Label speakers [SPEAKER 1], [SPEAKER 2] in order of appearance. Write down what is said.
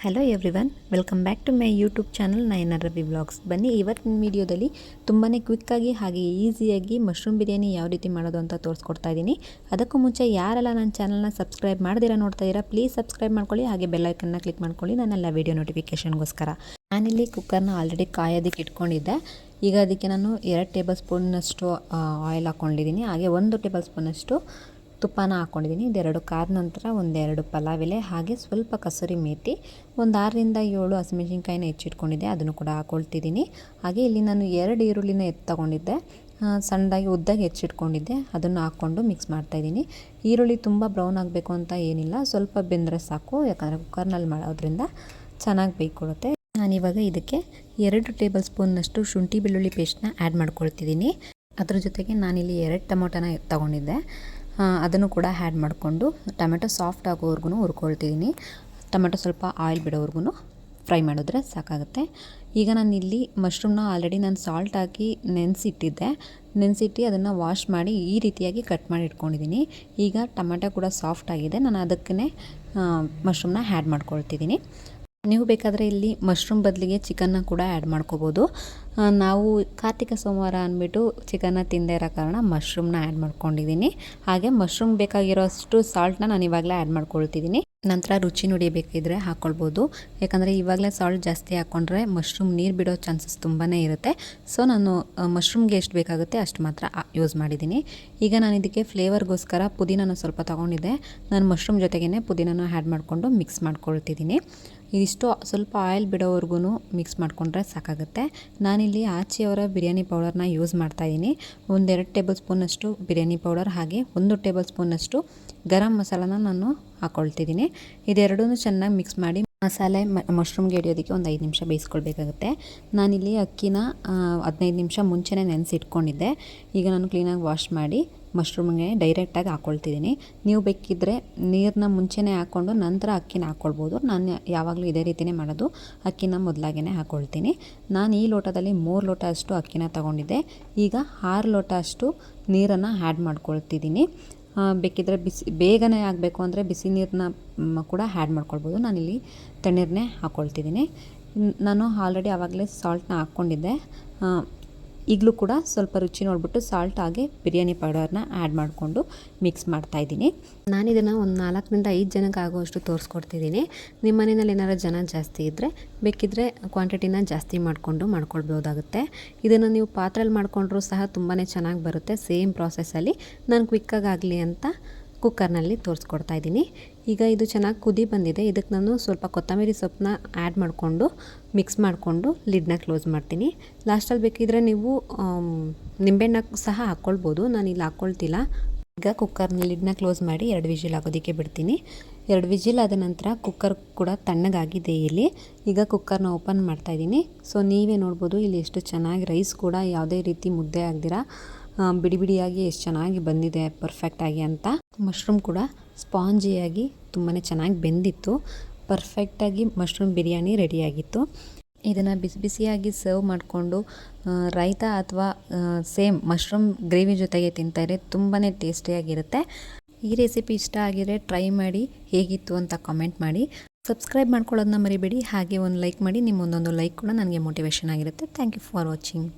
[SPEAKER 1] Hello everyone, welcome back to my YouTube channel Nayana Ravi vlogs. ಬನ್ನಿ, ಇವತ್ತಿನ ವಿಡಿಯೋದಲ್ಲಿ ತುಂಬಾ ಕ್ವಿಕ್ಕಾಗಿ ಹಾಗೆ ಈಸಿಯಾಗಿ ಮಶ್ರೂಮ್ ಬಿರಿಯಾನಿ ಯಾವ ರೀತಿ ಮಾಡೋದು ಅಂತ ತೋರಿಸ್ಕೊಡ್ತಾ ಇದ್ದೀನಿ. ಅದಕ್ಕೂ ಮುಂಚೆ ಯಾರೆಲ್ಲ ನನ್ನ ಚಾನಲ್ನ ಸಬ್ಸ್ಕ್ರೈಬ್ ಮಾಡ್ದಿರಾ ನೋಡ್ತಾ ಇದ್ದೀರಾ, ಪ್ಲೀಸ್ ಸಬ್ಸ್ಕ್ರೈಬ್ ಮಾಡ್ಕೊಳ್ಳಿ, ಹಾಗೆ ಬೆಲ್ಲೈಕನ್ನ ಕ್ಲಿಕ್ ಮಾಡ್ಕೊಳ್ಳಿ ನನ್ನೆಲ್ಲ ವಿಡಿಯೋ ನೋಟಿಫಿಕೇಷನ್ಗೋಸ್ಕರ. ನಾನಿಲ್ಲಿ ಕುಕ್ಕರ್ನ ಆಲ್ರೆಡಿ ಕಾಯೋದಕ್ಕೆ ಇಟ್ಕೊಂಡಿದ್ದೆ. ಈಗ ಅದಕ್ಕೆ ನಾನು 2 ಟೇಬಲ್ ಸ್ಪೂನ್ನಷ್ಟು ಆಯಿಲ್ ಹಾಕ್ಕೊಂಡಿದ್ದೀನಿ, ಹಾಗೆ 1 ಟೇಬಲ್ ಸ್ಪೂನಷ್ಟು ತುಪ್ಪನ ಹಾಕ್ಕೊಂಡಿದ್ದೀನಿ. ಇದೆರಡು ಕಾದ ನಂತರ 1-2 ಪಲಾವ್ ಎಲೆ, ಹಾಗೆ ಸ್ವಲ್ಪ ಕಸೂರಿ ಮೇಥಿ, ಒಂದು 6-7 ಹಸಿಮೆಣಸಿನ್ಕಾಯಿನ ಹೆಚ್ಚಿಟ್ಕೊಂಡಿದ್ದೆ, ಅದನ್ನು ಕೂಡ ಹಾಕ್ಕೊಳ್ತಿದ್ದೀನಿ. ಹಾಗೆ ಇಲ್ಲಿ ನಾನು 2 ಈರುಳ್ಳಿನ ತೊಗೊಂಡಿದ್ದೆ, ಸಣ್ಣದಾಗಿ ಉದ್ದಾಗಿ ಹೆಚ್ಚಿಟ್ಕೊಂಡಿದ್ದೆ, ಅದನ್ನು ಹಾಕ್ಕೊಂಡು ಮಿಕ್ಸ್ ಮಾಡ್ತಾಯಿದ್ದೀನಿ. ಈರುಳ್ಳಿ ತುಂಬ ಬ್ರೌನ್ ಆಗಬೇಕು ಅಂತ ಏನಿಲ್ಲ, ಸ್ವಲ್ಪ ಬೆಂದರೆ ಸಾಕು, ಯಾಕಂದರೆ ಕುಕ್ಕರ್ನಲ್ಲಿ ಮಾಡೋದ್ರಿಂದ ಚೆನ್ನಾಗಿ ಬೇಯ್ಕೊಳುತ್ತೆ. ನಾನಿವಾಗ ಇದಕ್ಕೆ 2 ಟೇಬಲ್ ಸ್ಪೂನ್ನಷ್ಟು ಶುಂಠಿ ಬೆಳ್ಳುಳ್ಳಿ ಪೇಸ್ಟ್ನ ಆ್ಯಡ್ ಮಾಡ್ಕೊಳ್ತಿದ್ದೀನಿ. ಅದ್ರ ಜೊತೆಗೆ ನಾನಿಲ್ಲಿ 2 ಟೊಮೊಟೊನ ತೊಗೊಂಡಿದ್ದೆ, ಅದನ್ನು ಕೂಡ ಆ್ಯಡ್ ಮಾಡಿಕೊಂಡು ಟೊಮೆಟೊ ಸಾಫ್ಟ್ ಆಗೋವರೆಗೂ ಹುರ್ಕೊಳ್ತಿದ್ದೀನಿ. ಟೊಮೆಟೊ ಸ್ವಲ್ಪ ಆಯಿಲ್ ಬಿಡೋವರೆಗೂ ಫ್ರೈ ಮಾಡಿದ್ರೆ ಸಾಕಾಗುತ್ತೆ. ಈಗ ನಾನು ಇಲ್ಲಿ ಮಶ್ರೂಮ್ನ ಆಲ್ರೆಡಿ ನಾನು ಸಾಲ್ಟ್ ಹಾಕಿ ನೆನೆಸಿಟ್ಟು ಅದನ್ನು ವಾಶ್ ಮಾಡಿ ಈ ರೀತಿಯಾಗಿ ಕಟ್ ಮಾಡಿ ಇಟ್ಕೊಂಡಿದ್ದೀನಿ. ಈಗ ಟೊಮೆಟೊ ಕೂಡ ಸಾಫ್ಟ್ ಆಗಿದೆ, ನಾನು ಅದಕ್ಕೇ ಮಶ್ರೂಮ್ನ ಆ್ಯಡ್ ಮಾಡ್ಕೊಳ್ತಿದ್ದೀನಿ. ನೀವು ಬೇಕಾದರೆ ಇಲ್ಲಿ ಮಶ್ರೂಮ್ ಬದಲಿಗೆ ಚಿಕನ್ನ ಕೂಡ ಆ್ಯಡ್ ಮಾಡ್ಕೋಬೋದು. ನಾವು ಕಾರ್ತಿಕ ಸೋಮವಾರ ಅಂದ್ಬಿಟ್ಟು ಚಿಕನ್ನ ತಿಂದೇ ಇರೋ ಕಾರಣ ಮಶ್ರೂಮ್ನ ಆ್ಯಡ್ ಮಾಡ್ಕೊಂಡಿದ್ದೀನಿ. ಹಾಗೆ ಮಶ್ರೂಮ್ ಬೇಕಾಗಿರೋಷ್ಟು ಸಾಲ್ಟ್ನ ನಾನು ಇವಾಗಲೇ ಆ್ಯಡ್ ಮಾಡ್ಕೊಳ್ತಿದ್ದೀನಿ. ನಂತರ ರುಚಿ ನೋಡಿಬೇಕಿದ್ರೆ ಹಾಕ್ಕೊಳ್ಬೋದು, ಯಾಕಂದರೆ ಇವಾಗಲೇ ಸಾಲ್ಟ್ ಜಾಸ್ತಿ ಹಾಕ್ಕೊಂಡ್ರೆ ಮಶ್ರೂಮ್ ನೀರು ಬಿಡೋ ಚಾನ್ಸಸ್ ತುಂಬಾ ಇರುತ್ತೆ. ಸೊ ನಾನು ಮಶ್ರೂಮ್ಗೆ ಎಷ್ಟು ಬೇಕಾಗುತ್ತೆ ಅಷ್ಟು ಮಾತ್ರ ಯೂಸ್ ಮಾಡಿದ್ದೀನಿ. ಈಗ ನಾನು ಇದಕ್ಕೆ ಫ್ಲೇವರ್ಗೋಸ್ಕರ ಪುದೀನನ ಸ್ವಲ್ಪ ತೊಗೊಂಡಿದ್ದೆ, ನಾನು ಮಶ್ರೂಮ್ ಜೊತೆಗೇ ಪುದೀನನ ಆ್ಯಡ್ ಮಾಡಿಕೊಂಡು ಮಿಕ್ಸ್ ಮಾಡ್ಕೊಳ್ತಿದ್ದೀನಿ. ಇದಿಷ್ಟು ಸ್ವಲ್ಪ ಆಯಿಲ್ ಬಿಡೋವರೆಗೂ ಮಿಕ್ಸ್ ಮಾಡಿಕೊಂಡ್ರೆ ಸಾಕಾಗುತ್ತೆ. ನಾನಿಲ್ಲಿ ಆಚೆಯವರ ಬಿರಿಯಾನಿ ಪೌಡರ್ನ ಯೂಸ್ ಮಾಡ್ತಾಯಿದ್ದೀನಿ. 1-2 ಟೇಬಲ್ ಸ್ಪೂನಷ್ಟು ಬಿರಿಯಾನಿ ಪೌಡರ್, ಹಾಗೆ 1 ಟೇಬಲ್ ಸ್ಪೂನಷ್ಟು ಗರಂ ಮಸಾಲಾನ ನಾನು ಹಾಕ್ಕೊಳ್ತಿದ್ದೀನಿ. ಇದೆರಡೂ ಚೆನ್ನಾಗಿ ಮಿಕ್ಸ್ ಮಾಡಿ ಮಸಾಲೆ ಮಶ್ರೂಮ್ಗೆ ಹಿಡಿಯೋದಕ್ಕೆ ಒಂದು 5 ನಿಮಿಷ ಬೇಯಿಸ್ಕೊಳ್ಬೇಕಾಗುತ್ತೆ. ನಾನಿಲ್ಲಿ ಅಕ್ಕಿನ 15 ನಿಮಿಷ ಮುಂಚೆನೇ ನೆನೆಸಿಟ್ಕೊಂಡಿದ್ದೆ. ಈಗ ನಾನು ಕ್ಲೀನಾಗಿ ವಾಶ್ ಮಾಡಿ ಮಶ್ರೂಮ್ಗೆ ಡೈರೆಕ್ಟಾಗಿ ಹಾಕ್ಕೊಳ್ತಿದ್ದೀನಿ. ನೀವು ಬೇಕಿದ್ದರೆ ನೀರನ್ನ ಮುಂಚೆನೇ ಹಾಕ್ಕೊಂಡು ನಂತರ ಅಕ್ಕಿನ ಹಾಕ್ಕೊಳ್ಬೋದು. ನಾನು ಯಾವಾಗಲೂ ಇದೇ ರೀತಿಯೇ ಮಾಡೋದು, ಅಕ್ಕಿನ ಮೊದಲಾಗೇ ಹಾಕ್ಕೊಳ್ತೀನಿ. ನಾನು ಈ ಲೋಟದಲ್ಲಿ 3 ಲೋಟ ಅಷ್ಟು ಅಕ್ಕಿನ ತೊಗೊಂಡಿದ್ದೆ. ಈಗ 6 ಲೋಟ ಅಷ್ಟು ನೀರನ್ನು ಆ್ಯಡ್ ಮಾಡ್ಕೊಳ್ತಿದ್ದೀನಿ. ಬೇಕಿದ್ದರೆ ಬೇಗನೆ ಆಗಬೇಕು ಅಂದರೆ ಬಿಸಿ ನೀರನ್ನ ಕೂಡ ಆ್ಯಡ್ ಮಾಡ್ಕೊಳ್ಬೋದು. ನಾನಿಲ್ಲಿ ತಣ್ಣೀರನ್ನೇ ಹಾಕ್ಕೊಳ್ತಿದ್ದೀನಿ. ನಾನು ಆಲ್ರೆಡಿ ಆವಾಗಲೇ ಸಾಲ್ಟ್ನ ಹಾಕ್ಕೊಂಡಿದ್ದೆ. ಈಗಲೂ ಕೂಡ ಸ್ವಲ್ಪ ರುಚಿ ನೋಡಿಬಿಟ್ಟು ಸಾಲ್ಟ್ ಹಾಗೆ ಬಿರಿಯಾನಿ ಪೌಡರ್ನ ಆ್ಯಡ್ ಮಾಡಿಕೊಂಡು ಮಿಕ್ಸ್ ಮಾಡ್ತಾಯಿದ್ದೀನಿ. ನಾನಿದನ್ನು ಒಂದು 4-5 ಜನಕ್ಕೆ ಆಗುವಷ್ಟು ತೋರಿಸ್ಕೊಡ್ತಿದ್ದೀನಿ. ನಿಮ್ಮ ಮನೆಯಲ್ಲಿ ಏನಾರು ಜನ ಜಾಸ್ತಿ ಇದ್ದರೆ ಬೇಕಿದ್ದರೆ ಕ್ವಾಂಟಿಟಿನ ಜಾಸ್ತಿ ಮಾಡ್ಕೊಳ್ಬೋದಾಗುತ್ತೆ. ಇದನ್ನು ನೀವು ಪಾತ್ರೆಯಲ್ಲಿ ಮಾಡಿಕೊಂಡ್ರೂ ಸಹ ತುಂಬಾ ಚೆನ್ನಾಗಿ ಬರುತ್ತೆ. ಸೇಮ್ ಪ್ರಾಸೆಸ್ಸಲ್ಲಿ ನಾನು ಕ್ವಿಕ್ಕಾಗಿ ಆಗಲಿ ಅಂತ ಕುಕ್ಕರ್ನಲ್ಲಿ ತೋರಿಸ್ಕೊಡ್ತಾ ಇದ್ದೀನಿ. ಈಗ ಇದು ಚೆನ್ನಾಗಿ ಕುದಿ ಬಂದಿದೆ, ಇದಕ್ಕೆ ನಾನು ಸ್ವಲ್ಪ ಕೊತ್ತಂಬರಿ ಸೊಪ್ಪನ್ನ ಆ್ಯಡ್ ಮಾಡಿಕೊಂಡು ಮಿಕ್ಸ್ ಮಾಡಿಕೊಂಡು ಲಿಡ್ನ ಕ್ಲೋಸ್ ಮಾಡ್ತೀನಿ. ಲಾಸ್ಟಲ್ಲಿ ಬೇಕಿದ್ದರೆ ನೀವು ನಿಂಬೆಹಣ್ಣು ಸಹ ಹಾಕ್ಕೊಳ್ಬೋದು, ನಾನು ಇಲ್ಲಿ ಹಾಕ್ಕೊಳ್ತಿಲ್ಲ. ಈಗ ಕುಕ್ಕರ್ನ ಲಿಡ್ನ ಕ್ಲೋಸ್ ಮಾಡಿ 2 ವಿಜಿಲ್ ಆಗೋದಕ್ಕೆ ಬಿಡ್ತೀನಿ. 2 ವಿಜಿಲ್ ಆದ ನಂತರ ಕುಕ್ಕರ್ ಕೂಡ ತಣ್ಣಗಾಗಿದೆ ಇಲ್ಲಿ. ಈಗ ಕುಕ್ಕರ್ನ ಓಪನ್ ಮಾಡ್ತಾಯಿದ್ದೀನಿ. ಸೊ ನೀವೇ ನೋಡ್ಬೋದು ಇಲ್ಲಿ ಎಷ್ಟು ಚೆನ್ನಾಗಿ ರೈಸ್ ಕೂಡ ಯಾವುದೇ ರೀತಿ ಮುದ್ದೆ ಆಗದಿರ ಬಿಡಿ ಬಿಡಿಯಾಗಿ ಎಷ್ಟು ಚೆನ್ನಾಗಿ ಬಂದಿದೆ ಪರ್ಫೆಕ್ಟಾಗಿ ಅಂತ. ಮಶ್ರೂಮ್ ಕೂಡ ಸ್ಪಾಂಜಿಯಾಗಿ ತುಂಬಾ ಚೆನ್ನಾಗಿ ಬೆಂದಿತ್ತು. ಪರ್ಫೆಕ್ಟಾಗಿ ಮಶ್ರೂಮ್ ಬಿರಿಯಾನಿ ರೆಡಿಯಾಗಿತ್ತು. ಇದನ್ನು ಬಿಸಿ ಬಿಸಿಯಾಗಿ ಸರ್ವ್ ಮಾಡಿಕೊಂಡು ರೈತ ಅಥವಾ ಸೇಮ್ ಮಶ್ರೂಮ್ ಗ್ರೇವಿ ಜೊತೆಗೆ ತಿಂತಾರೆ, ತುಂಬಾ ಟೇಸ್ಟಿಯಾಗಿರುತ್ತೆ. ಈ ರೆಸಿಪಿ ಇಷ್ಟ ಆಗಿದ್ರೆ ಟ್ರೈ ಮಾಡಿ, ಹೇಗಿತ್ತು ಅಂತ ಕಾಮೆಂಟ್ ಮಾಡಿ. ಸಬ್ಸ್ಕ್ರೈಬ್ ಮಾಡ್ಕೊಳ್ಳೋದನ್ನ ಮರಿಬೇಡಿ, ಹಾಗೆ ಒಂದು ಲೈಕ್ ಮಾಡಿ. ನಿಮ್ಮ ಒಂದೊಂದು ಲೈಕ್ ಕೂಡ ನನಗೆ ಮೋಟಿವೇಶನ್ ಆಗಿರುತ್ತೆ. Thank you for watching.